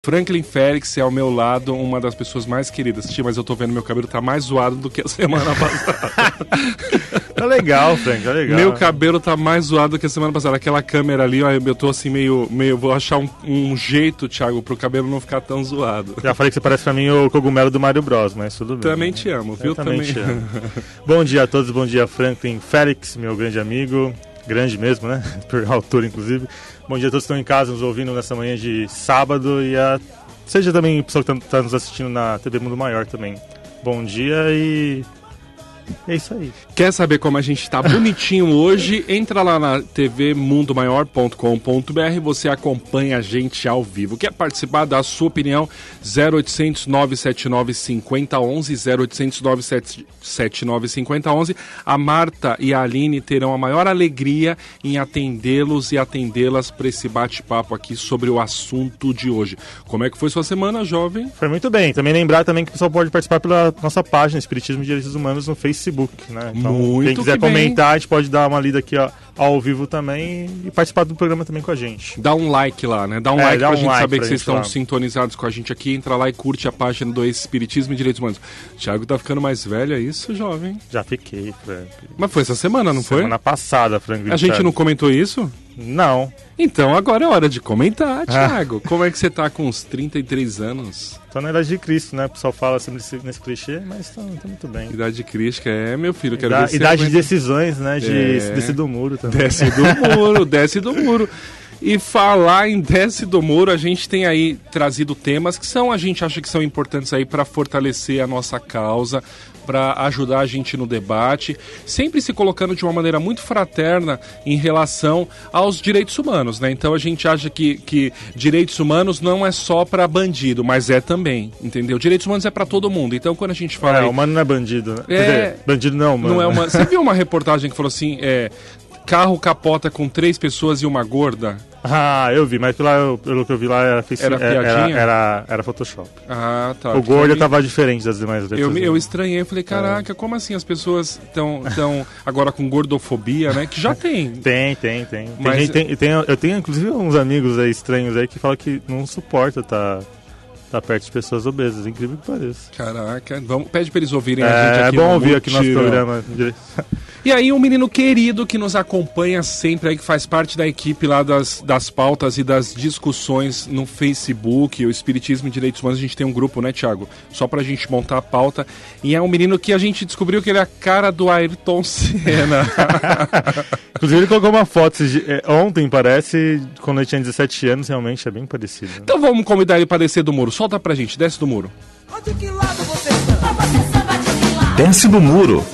Franklin Félix é ao meu lado uma das pessoas mais queridas. Tia, mas eu tô vendo meu cabelo tá mais zoado do que a semana passada. Tá legal, Frank, tá legal. Meu cabelo tá mais zoado do que a semana passada. Aquela câmera ali, ó, eu tô assim meio vou achar um jeito, Thiago, pro cabelo não ficar tão zoado. Já falei que você parece pra mim o cogumelo do Mario Bros, mas tudo bem. Também te amo, viu? Eu também te amo. Bom dia a todos, bom dia Franklin Félix, meu grande amigo. Grande mesmo, né? Por altura, inclusive. Bom dia a todos que estão em casa nos ouvindo nessa manhã de sábado e seja também o pessoal que está nos assistindo na TV Mundo Maior também. Bom dia e é isso aí. Quer saber como a gente tá bonitinho hoje? Entra lá na tvmundomaior.com.br, você acompanha a gente ao vivo. Quer participar da sua opinião? 0800 979 5011, 0800 979 5011. A Marta e a Aline terão a maior alegria em atendê-los e atendê-las para esse bate-papo aqui sobre o assunto de hoje. Como é que foi sua semana, jovem? Foi muito bem. Também lembrar também que o pessoal pode participar pela nossa página Espiritismo e Direitos Humanos no Facebook, né? Então, muito quem quiser comentar, a gente pode dar uma lida aqui ao vivo também e participar do programa também com a gente. Dá um like lá, né? Dá um like pra gente saber que vocês estão lá sintonizados com a gente aqui. Entra lá e curte a página do Espiritismo e Direitos Humanos. Thiago tá ficando mais velho, é isso, jovem? Já fiquei, Frank. Mas foi essa semana, não foi? Semana passada, Frank. A gente não comentou isso? Não. Então agora é hora de comentar, Thiago. Como é que você tá com uns 33 anos? Tô na idade de Cristo, né? O pessoal fala sempre nesse clichê, mas tô muito bem. Idade de Cristo, meu filho. Quero ver idade de decisões, né? De descer do muro também. Desce do muro. E falar em desce do muro, a gente tem aí trazido temas que a gente acha que são importantes aí para fortalecer a nossa causa, para ajudar a gente no debate, sempre se colocando de uma maneira muito fraterna em relação aos direitos humanos, né? Então a gente acha que direitos humanos não é só para bandido, mas é também, entendeu? Direitos humanos é para todo mundo. Então quando a gente fala... humano não é bandido, né? Quer dizer, bandido não, mano. Não é uma... Você viu uma reportagem que falou assim, carro capota com 3 pessoas e uma gorda? Ah, eu vi, mas pelo que eu vi lá era piadinha? Era Photoshop. Ah, tá. O gordo tava diferente das demais letras. Eu estranhei, eu falei, caraca, como assim as pessoas estão agora com gordofobia, né? Que já tem. Tem. Mas... Eu tenho inclusive uns amigos aí estranhos aí que falam que não suporta tá perto de pessoas obesas, incrível que pareça. Caraca, pede pra eles ouvirem a gente aqui. É bom ouvir aqui no nosso programa. E aí um menino querido que nos acompanha sempre aí, que faz parte da equipe lá das pautas e das discussões no Facebook, o Espiritismo e Direitos Humanos, a gente tem um grupo, né, Thiago? Só pra gente montar a pauta. E é um menino que a gente descobriu que ele é a cara do Ayrton Senna. Inclusive ele colocou uma foto ontem, parece, quando ele tinha 17 anos, realmente é bem parecido. Né? Então vamos convidar ele pra descer do muro. Solta pra gente, desce do muro. De que lado você está? Desce do muro.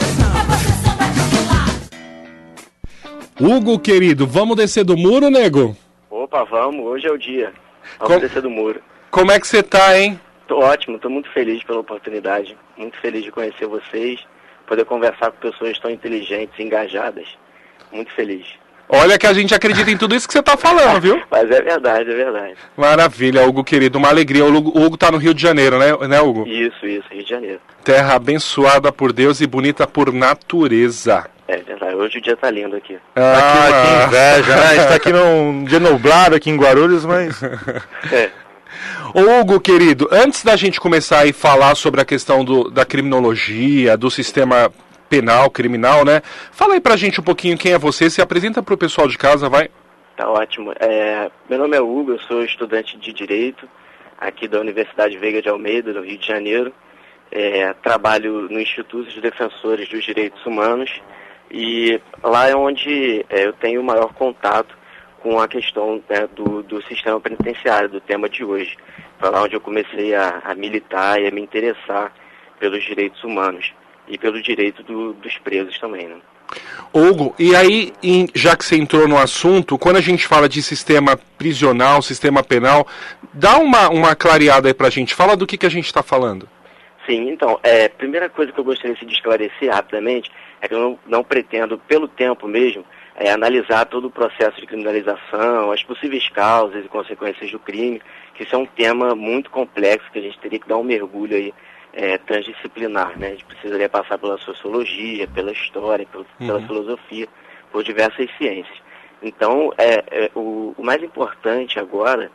Hugo, querido, vamos descer do muro, nego? Opa, vamos, hoje é o dia. Vamos descer do muro. Como é que você tá, hein? Tô ótimo, tô muito feliz pela oportunidade. Muito feliz de conhecer vocês, poder conversar com pessoas tão inteligentes, engajadas. Muito feliz. Olha que a gente acredita em tudo isso que você tá falando, viu? Mas é verdade, é verdade. Maravilha, Hugo, querido, uma alegria. O Hugo tá no Rio de Janeiro, né, Hugo? Isso, Rio de Janeiro. Terra abençoada por Deus e bonita por natureza. É verdade, hoje o dia tá lindo aqui. Que inveja, né? A gente tá aqui num dia nublado aqui em Guarulhos, mas... Ô Hugo, querido, antes da gente começar a falar sobre a questão da criminologia, do sistema penal, criminal, né? Fala aí pra gente um pouquinho quem é você, se apresenta pro pessoal de casa, vai. Tá ótimo. Meu nome é Hugo, eu sou estudante de Direito aqui da Universidade Veiga de Almeida, no Rio de Janeiro. Trabalho no Instituto de Defensores dos Direitos Humanos e lá é onde eu tenho o maior contato com a questão do sistema penitenciário, do tema de hoje. Foi lá onde eu comecei a militar e a me interessar pelos direitos humanos e pelo direito dos presos também, né? Hugo, e aí, já que você entrou no assunto, quando a gente fala de sistema prisional, sistema penal, dá uma clareada aí pra gente, fala do que a gente está falando. Sim, então, a primeira coisa que eu gostaria de esclarecer rapidamente é que eu não pretendo, pelo tempo mesmo, analisar todo o processo de criminalização, as possíveis causas e consequências do crime, que isso é um tema muito complexo que a gente teria que dar um mergulho aí transdisciplinar, né? A gente precisaria passar pela sociologia, pela história, pela filosofia, por diversas ciências. Então, o mais importante agora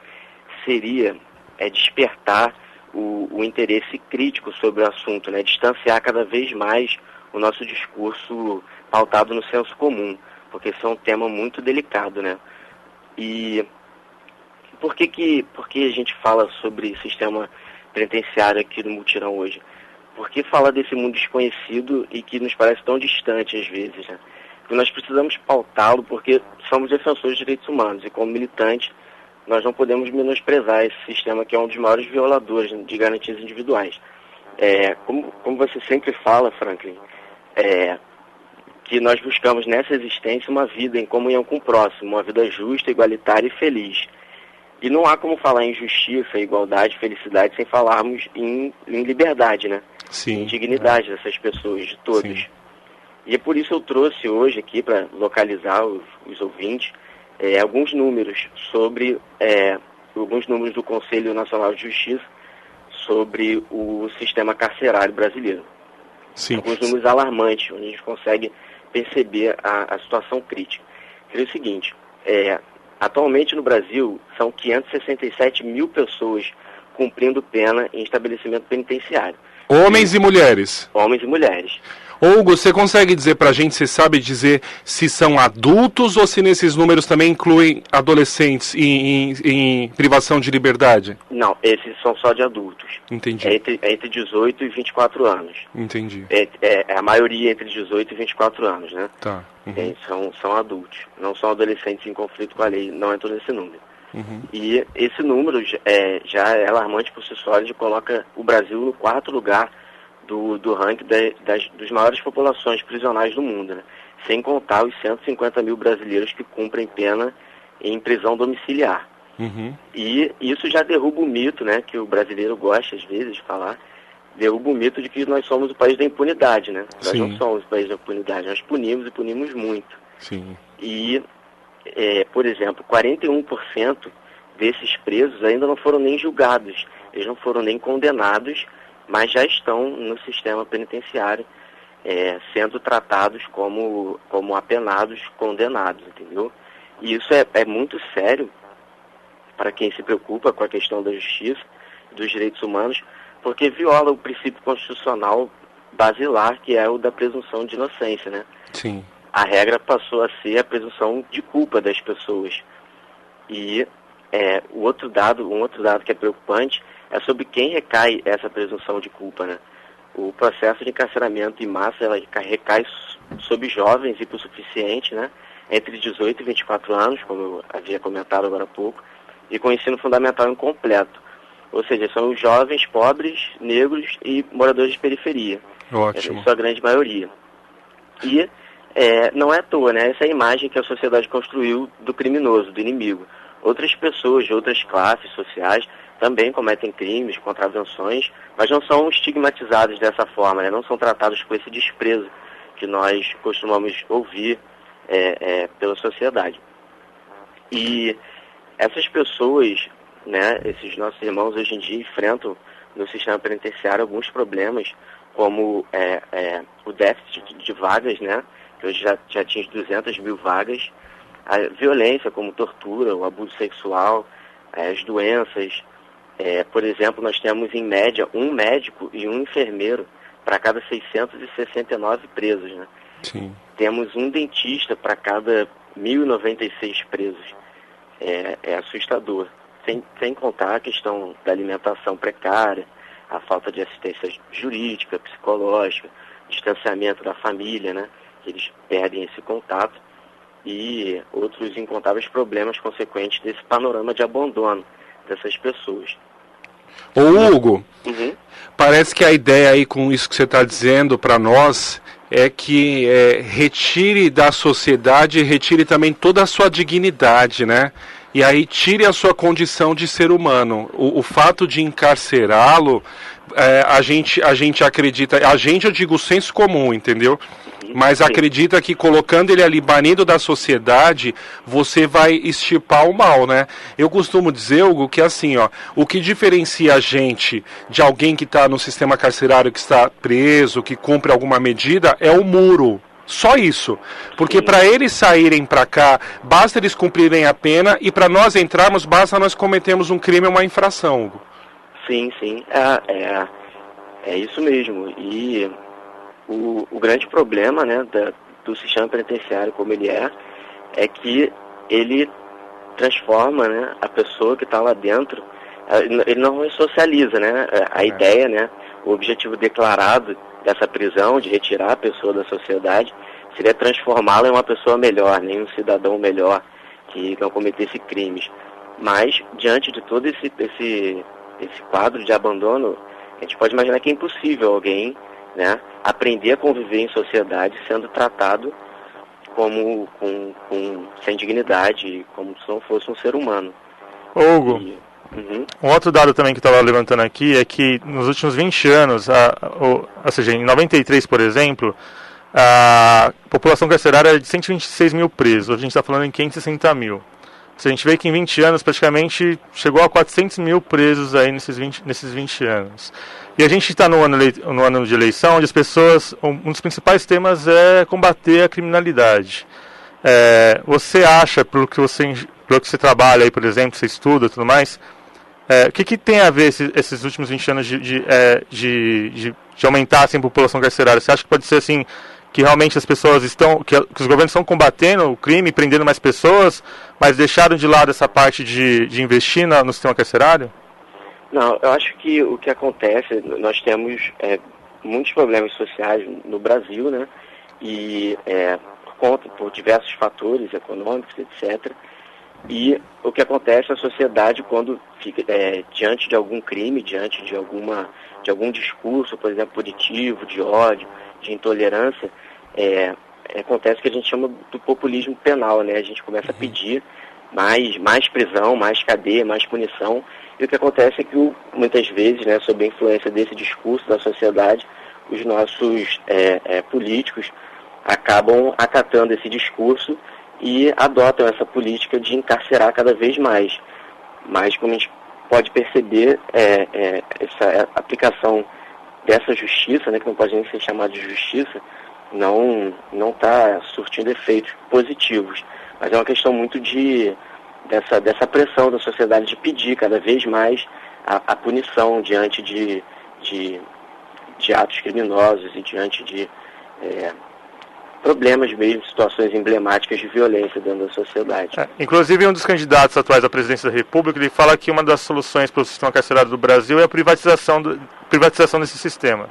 seria despertar o interesse crítico sobre o assunto, né? Distanciar cada vez mais o nosso discurso pautado no senso comum, porque isso é um tema muito delicado, né? E por que a gente fala sobre sistema penitenciário aqui no Mutirão hoje? Por que falar desse mundo desconhecido e que nos parece tão distante às vezes, né? Porque nós precisamos pautá-lo porque somos defensores de direitos humanos e como militantes nós não podemos menosprezar esse sistema que é um dos maiores violadores de garantias individuais. Como você sempre fala, Franklin, que nós buscamos nessa existência uma vida em comunhão com o próximo, uma vida justa, igualitária e feliz. E não há como falar em justiça, igualdade, felicidade sem falarmos em liberdade, né? Sim. Em dignidade dessas pessoas, de todos. Sim. E é por isso eu trouxe hoje aqui, para localizar os ouvintes, alguns números do Conselho Nacional de Justiça sobre o sistema carcerário brasileiro. Sim. Alguns números alarmantes, onde a gente consegue perceber a situação crítica. É o seguinte, atualmente no Brasil são 567 mil pessoas cumprindo pena em estabelecimento penitenciário. Homens e mulheres. Homens e mulheres. Hugo, você consegue dizer pra gente, você sabe dizer se são adultos ou se nesses números também incluem adolescentes em privação de liberdade? Não, esses são só de adultos. Entendi. Entre 18 e 24 anos. Entendi. A maioria entre 18 e 24 anos, né? Tá. Uhum. São adultos, não são adolescentes em conflito com a lei, não entrou nesse número. Uhum. E esse número já é alarmante por si só, ele coloca o Brasil no 4º lugar do ranking dos maiores populações prisionais do mundo, né? Sem contar os 150 mil brasileiros que cumprem pena em prisão domiciliar. Uhum. E isso já derruba o mito, né, que o brasileiro gosta às vezes de falar, derruba o mito de que nós somos o país da impunidade, né? Nós Sim. não somos o país da impunidade, nós punimos e punimos muito. Sim. E, por exemplo, 41% desses presos ainda não foram nem julgados, eles não foram nem condenados, mas já estão no sistema penitenciário, sendo tratados como apenados, condenados, entendeu? E isso é muito sério para quem se preocupa com a questão da justiça, dos direitos humanos, porque viola o princípio constitucional basilar, que é o da presunção de inocência, né? Sim. A regra passou a ser a presunção de culpa das pessoas. E um outro dado que é preocupante é sobre quem recai essa presunção de culpa, né? O processo de encarceramento em massa ela recai sobre jovens e por suficiente, né? Entre 18 e 24 anos, como eu havia comentado agora há pouco, e com ensino fundamental incompleto. Ou seja, são os jovens pobres, negros e moradores de periferia. Ótimo. Em sua grande maioria. E não é à toa, né? Essa é a imagem que a sociedade construiu do criminoso, do inimigo. Outras pessoas de outras classes sociais também cometem crimes, contravenções, mas não são estigmatizados dessa forma, né? Não são tratados com esse desprezo que nós costumamos ouvir pela sociedade. E essas pessoas, né, esses nossos irmãos hoje em dia enfrentam no sistema penitenciário alguns problemas, como o déficit de vagas, né, que hoje já atinge 200 mil vagas, a violência como tortura, o abuso sexual, as doenças. Por exemplo, nós temos em média um médico e um enfermeiro para cada 669 presos, né? Sim. Temos um dentista para cada 1.096 presos. É assustador. Sem contar a questão da alimentação precária, a falta de assistência jurídica, psicológica, distanciamento da família, né? Eles perdem esse contato e outros incontáveis problemas consequentes desse panorama de abandono dessas pessoas. Ô Hugo, Uhum. parece que a ideia aí com isso que você está dizendo para nós é que retire da sociedade, retire também toda a sua dignidade, né? E aí tire a sua condição de ser humano. O fato de encarcerá-lo, a gente acredita, eu digo o senso comum, entendeu? Mas Sim. acredita que colocando ele ali banido da sociedade, você vai extirpar o mal, né? Eu costumo dizer, Hugo, que assim, ó, o que diferencia a gente de alguém que está no sistema carcerário, que está preso, que cumpre alguma medida, é o muro. Só isso. Porque para eles saírem para cá, basta eles cumprirem a pena, e para nós entrarmos, basta nós cometermos um crime ou uma infração, Hugo. Sim, sim. É isso mesmo. E o grande problema, né, do sistema penitenciário como ele é que ele transforma, né, a pessoa que está lá dentro, ele não ressocializa, né? A ideia, né, o objetivo declarado dessa prisão, de retirar a pessoa da sociedade, seria transformá-la em uma pessoa melhor, em um cidadão melhor, que não cometesse crimes. Mas, diante de todo esse quadro de abandono, a gente pode imaginar que é impossível alguém, né, aprender a conviver em sociedade sendo tratado sem dignidade, como se não fosse um ser humano. Hugo, um outro dado também que estava levantando aqui é que nos últimos 20 anos, ou seja, em 93, por exemplo, a população carcerária era de 126 mil presos. Hoje a gente está falando em 560 mil. A gente vê que em 20 anos praticamente chegou a 400 mil presos aí nesses 20 anos. E a gente está no ano de eleição, onde as pessoas, um dos principais temas é combater a criminalidade. Você acha, pelo que você trabalha aí, por exemplo, você estuda e tudo mais, o que tem a ver esses últimos 20 anos de aumentar assim, a população carcerária? Você acha que pode ser assim, que realmente as pessoas que os governos estão combatendo o crime, prendendo mais pessoas, mas deixaram de lado essa parte de investir no sistema carcerário? Não, eu acho que o que acontece, nós temos muitos problemas sociais no Brasil, né? E por diversos fatores econômicos, etc. E o que acontece na sociedade quando fica diante de algum crime, diante de algum discurso, por exemplo, punitivo, de ódio, de intolerância, acontece o que a gente chama do populismo penal, né? A gente começa a pedir mais prisão, mais cadeia, mais punição. E o que acontece é que muitas vezes, né, sob a influência desse discurso da sociedade, os nossos políticos acabam acatando esse discurso e adotam essa política de encarcerar cada vez mais. Mas, como a gente pode perceber, essa aplicação dessa justiça, né, que não pode nem ser chamada de justiça, não está surtindo efeitos positivos. Mas é uma questão muito dessa pressão da sociedade de pedir cada vez mais a punição diante de atos criminosos e diante de problemas mesmo, situações emblemáticas de violência dentro da sociedade. Inclusive, um dos candidatos atuais à presidência da República, ele fala que uma das soluções para o sistema carcerário do Brasil é a privatização desse sistema.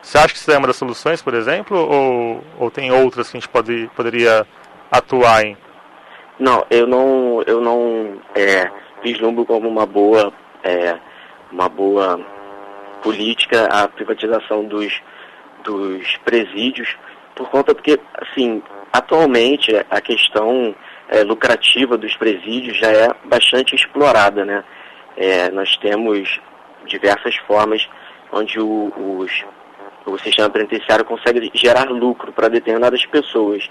Você acha que isso é uma das soluções, por exemplo, ou tem outras que a gente poderia atuar em? Não, eu não vislumbro como uma boa política a privatização dos presídios, por conta porque, assim, atualmente a questão lucrativa dos presídios já é bastante explorada, né? Nós temos diversas formas onde o sistema penitenciário consegue gerar lucro para determinadas pessoas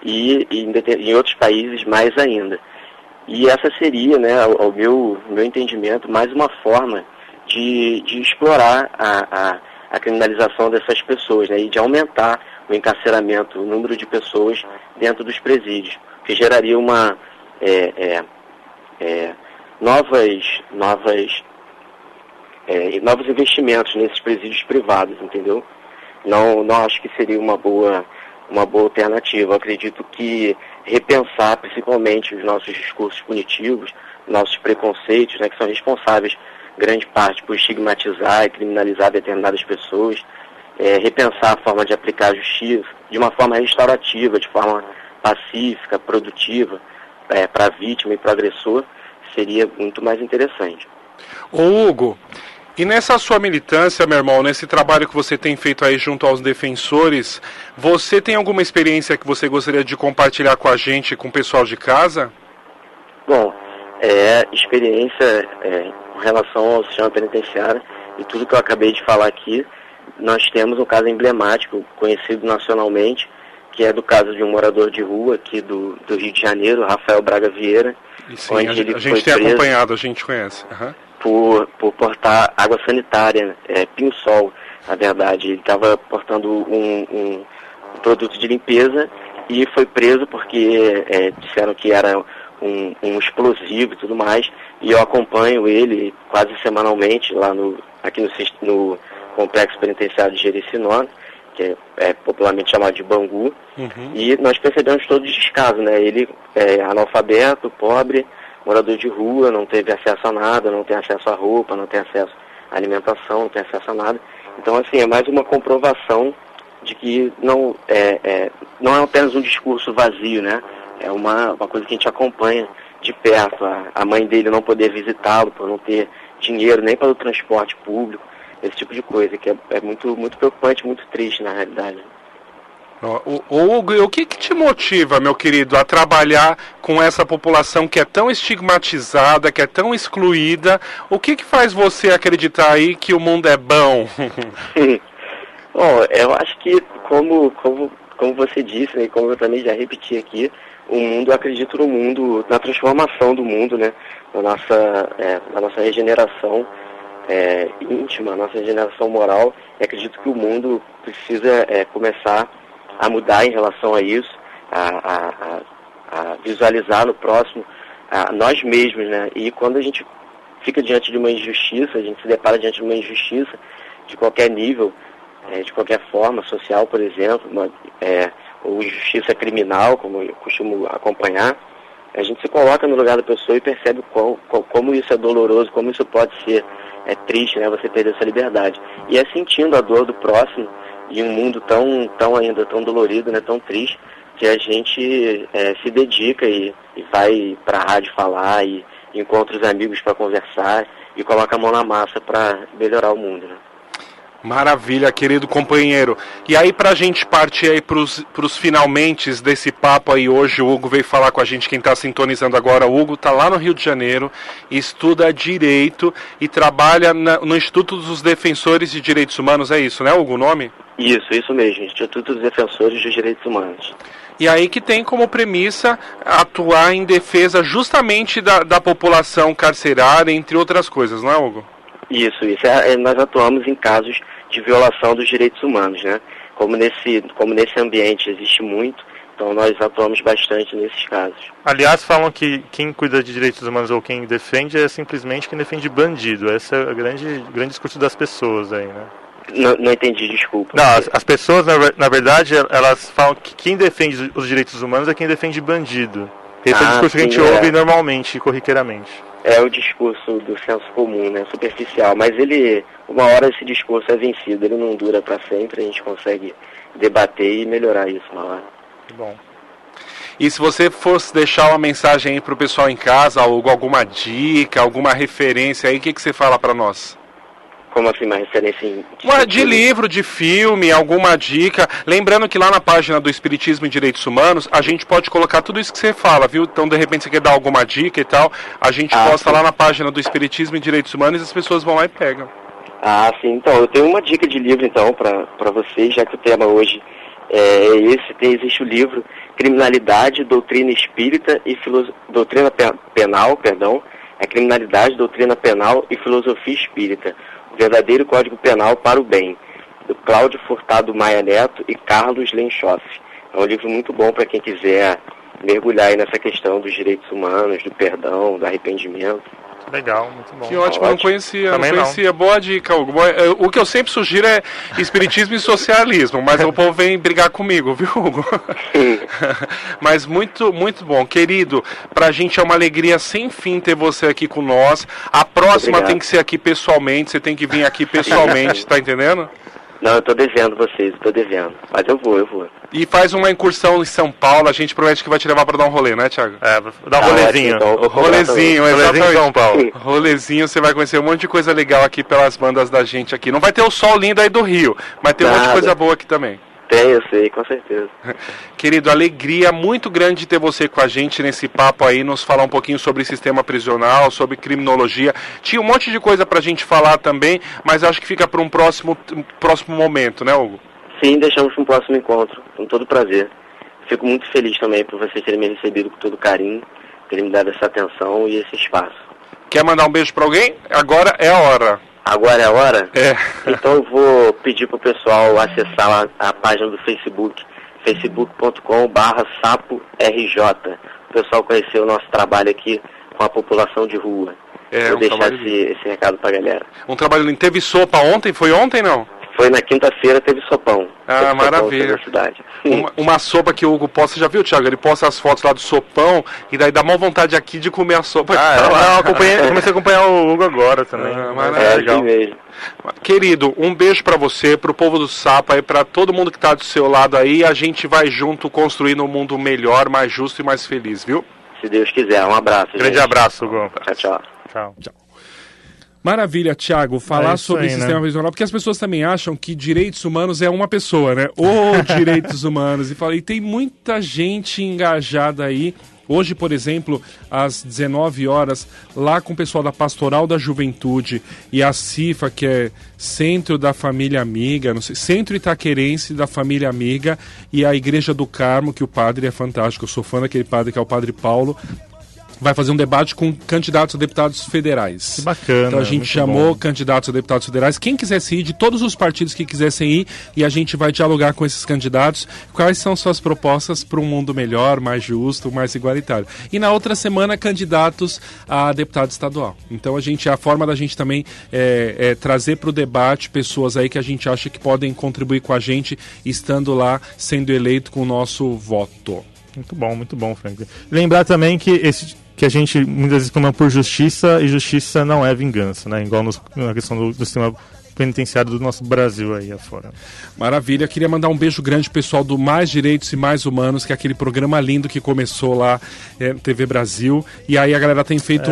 e em outros países mais ainda. E essa seria, né, ao meu entendimento, mais uma forma de explorar a criminalização dessas pessoas, né, e de aumentar o encarceramento, o número de pessoas dentro dos presídios, que geraria novos investimentos nesses presídios privados, entendeu? Não acho que seria uma boa alternativa. Eu acredito que repensar principalmente os nossos discursos punitivos, nossos preconceitos, né, que são responsáveis, grande parte, por estigmatizar e criminalizar determinadas pessoas, repensar a forma de aplicar a justiça de uma forma restaurativa, de forma pacífica, produtiva, para a vítima e para o agressor, seria muito mais interessante. Ô Hugo, e nessa sua militância, meu irmão, nesse trabalho que você tem feito aí junto aos defensores, você tem alguma experiência que você gostaria de compartilhar com a gente, com o pessoal de casa? Bom, experiência com relação ao sistema penitenciário e tudo que eu acabei de falar aqui, nós temos um caso emblemático, conhecido nacionalmente, que é do caso de um morador de rua aqui do Rio de Janeiro, Rafael Braga Vieira. E sim, onde ele foi tem preso acompanhado, a gente conhece. Uhum. Por portar água sanitária, pinho-sol, na verdade. Ele estava portando um produto de limpeza e foi preso porque disseram que era um explosivo e tudo mais. E eu acompanho ele quase semanalmente lá aqui no Complexo Penitenciário de Jericinó, que é popularmente chamado de Bangu. E nós percebemos todos os descasos, né? Ele é analfabeto, pobre, morador de rua, não teve acesso a nada, não tem acesso a roupa, não tem acesso à alimentação, não tem acesso a nada. Então, assim, é mais uma comprovação de que não é apenas um discurso vazio, né? É uma coisa que a gente acompanha de perto. A mãe dele não poder visitá-lo por não ter dinheiro nem para o transporte público, esse tipo de coisa, que é muito, muito preocupante, muito triste na realidade. Hugo, o que te motiva, meu querido, a trabalhar com essa população que é tão estigmatizada, que é tão excluída? O que faz você acreditar aí que o mundo é bom? Bom, eu acho que, como você disse, né, e como eu também já repeti aqui, eu acredito no mundo, na transformação do mundo, né, na nossa regeneração íntima, nossa regeneração moral. E acredito que o mundo precisa começar a mudar em relação a isso, a visualizar no próximo nós mesmos, né? E quando a gente fica diante de uma injustiça, a gente se depara diante de uma injustiça de qualquer nível, de qualquer forma, social, por exemplo, ou injustiça criminal, como eu costumo acompanhar, a gente se coloca no lugar da pessoa e percebe como isso é doloroso, como isso pode ser triste, né? Você perder essa liberdade. E é sentindo a dor do próximo, e um mundo ainda tão dolorido, né, tão triste, que a gente se dedica e vai para a rádio falar e encontra os amigos para conversar e coloca a mão na massa para melhorar o mundo, né? Maravilha, querido companheiro. E aí, pra gente partir aí pros finalmentes desse papo aí hoje, o Hugo veio falar com a gente, quem tá sintonizando agora, o Hugo tá lá no Rio de Janeiro, estuda Direito e trabalha no Instituto dos Defensores de Direitos Humanos, é isso, né, Hugo, o nome? Isso mesmo, Instituto dos Defensores dos Direitos Humanos. E aí que tem como premissa atuar em defesa justamente da população carcerária, entre outras coisas, não é, Hugo? Isso. Nós atuamos em casos de violação dos direitos humanos, né? Como nesse ambiente existe muito, então nós atuamos bastante nesses casos. Aliás, falam que quem cuida de direitos humanos ou quem defende é simplesmente quem defende bandido. Esse é o grande discurso das pessoas aí, né? Não entendi, desculpa. Não, as pessoas, na verdade, elas falam que quem defende os direitos humanos é quem defende bandido. Esse é o discurso que a gente ouve normalmente, corriqueiramente. É o discurso do senso comum, né, superficial, mas uma hora esse discurso é vencido, ele não dura para sempre, a gente consegue debater e melhorar isso uma hora. Bom. E se você fosse deixar uma mensagem aí pro pessoal em casa, alguma dica, alguma referência aí, o que você fala para nós? Como assim, uma referência de livro, de filme, alguma dica. Lembrando que lá na página do Espiritismo e Direitos Humanos, a gente pode colocar tudo isso que você fala, viu? Então, de repente, você quer dar alguma dica e tal, a gente posta lá na página do Espiritismo e Direitos Humanos e as pessoas vão lá e pegam. Ah, sim. Então, eu tenho uma dica de livro, então, para vocês, já que o tema hoje existe o livro Criminalidade, Doutrina Espírita e Doutrina Penal, Criminalidade, Doutrina Penal e Filosofia Espírita. Verdadeiro Código Penal para o Bem, do Cláudio Furtado Maia Neto e Carlos Lenchoff. É um livro muito bom para quem quiser mergulhar aí nessa questão dos direitos humanos, do perdão, do arrependimento. Legal, muito bom. Que ótimo, não conhecia. Não. Boa dica, Hugo. O que eu sempre sugiro é espiritismo e socialismo, mas o povo vem brigar comigo, viu, Hugo? Mas muito, muito bom. Querido, pra gente é uma alegria sem fim ter você aqui com nós. A próxima Obrigado. Tem que ser aqui pessoalmente, você tem que vir aqui pessoalmente, tá entendendo? Não, eu tô devendo vocês, mas eu vou. E faz uma incursão em São Paulo, a gente promete que vai te levar pra dar um rolê, né, Thiago? Dar um rolezinho. Rolezinho em São Paulo. Rolezinho, você vai conhecer um monte de coisa legal aqui pelas bandas da gente aqui. Não vai ter o sol lindo aí do Rio, mas tem um monte de coisa boa aqui também. Tem, eu sei, com certeza. Querido, alegria muito grande de ter você com a gente nesse papo aí, nos falar um pouquinho sobre sistema prisional, sobre criminologia. Tinha um monte de coisa pra gente falar também, mas acho que fica para um próximo momento, né, Hugo? Sim, deixamos para um próximo encontro, com todo prazer. Fico muito feliz também por vocês terem me recebido com todo carinho, terem me dado essa atenção e esse espaço. Quer mandar um beijo para alguém? Agora é a hora. Agora é a hora? É. Então eu vou pedir pro pessoal acessar a página do Facebook facebook.com/saporj. O pessoal conheceu o nosso trabalho aqui com a população de rua. Vou deixar esse recado pra galera. Um trabalho lindo. Teve sopa ontem? Foi ontem, não? Foi na quinta-feira, teve sopão. Ah, maravilha. Na cidade. Uma sopa que o Hugo posta, você já viu, Thiago? Ele posta as fotos lá do sopão e daí dá maior vontade aqui de comer a sopa. Comecei a acompanhar o Hugo agora também. Legal. Assim mesmo. Querido, um beijo pra você, pro povo do Sapa e pra todo mundo que tá do seu lado aí. A gente vai junto construindo um mundo melhor, mais justo e mais feliz, viu? Se Deus quiser. Um abraço. Grande abraço, Hugo. Tchau. Tchau. Maravilha, Thiago, falar sobre aí, sistema prisional, porque as pessoas também acham que direitos humanos é uma pessoa, né? Ou direitos humanos. E tem muita gente engajada aí. Hoje, por exemplo, às 19 horas, lá com o pessoal da Pastoral da Juventude e a CIFA, que é Centro da Família Amiga, não sei, Centro Itaquerense da Família Amiga, e a Igreja do Carmo, que o padre é fantástico, eu sou fã daquele padre que é o Padre Paulo, vai fazer um debate com candidatos a deputados federais. Que bacana. Então a gente chamou candidatos a deputados federais. Quem quisesse ir, de todos os partidos que quisessem ir, e a gente vai dialogar com esses candidatos. Quais são suas propostas para um mundo melhor, mais justo, mais igualitário. E na outra semana, candidatos a deputado estadual. Então a forma da gente também trazer para o debate pessoas aí que a gente acha que podem contribuir com a gente, estando lá, sendo eleito com o nosso voto. Muito bom, Frank. Lembrar também que a gente muitas vezes clama por justiça, e justiça não é vingança, né? Igual na questão do sistema penitenciário do nosso Brasil aí afora. Maravilha, queria mandar um beijo grande pro pessoal do Mais Direitos e Mais Humanos, que é aquele programa lindo que começou lá no TV Brasil, e aí a galera tem feito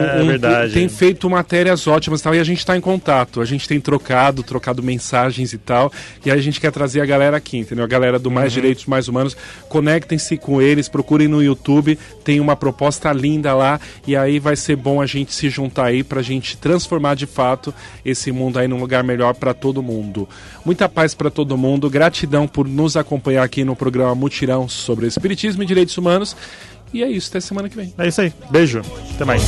tem feito matérias ótimas e tal, e a gente tá em contato, a gente tem trocado mensagens e tal, e aí a gente quer trazer a galera aqui, entendeu? A galera do Mais Direitos e Mais Humanos, conectem-se com eles, procurem no YouTube, tem uma proposta linda lá, e aí vai ser bom a gente se juntar aí pra gente transformar de fato esse mundo aí num lugar melhor para todo mundo. Muita paz para todo mundo, gratidão por nos acompanhar aqui no programa Mutirão sobre Espiritismo e Direitos Humanos. E é isso, até semana que vem. É isso aí, beijo, até mais.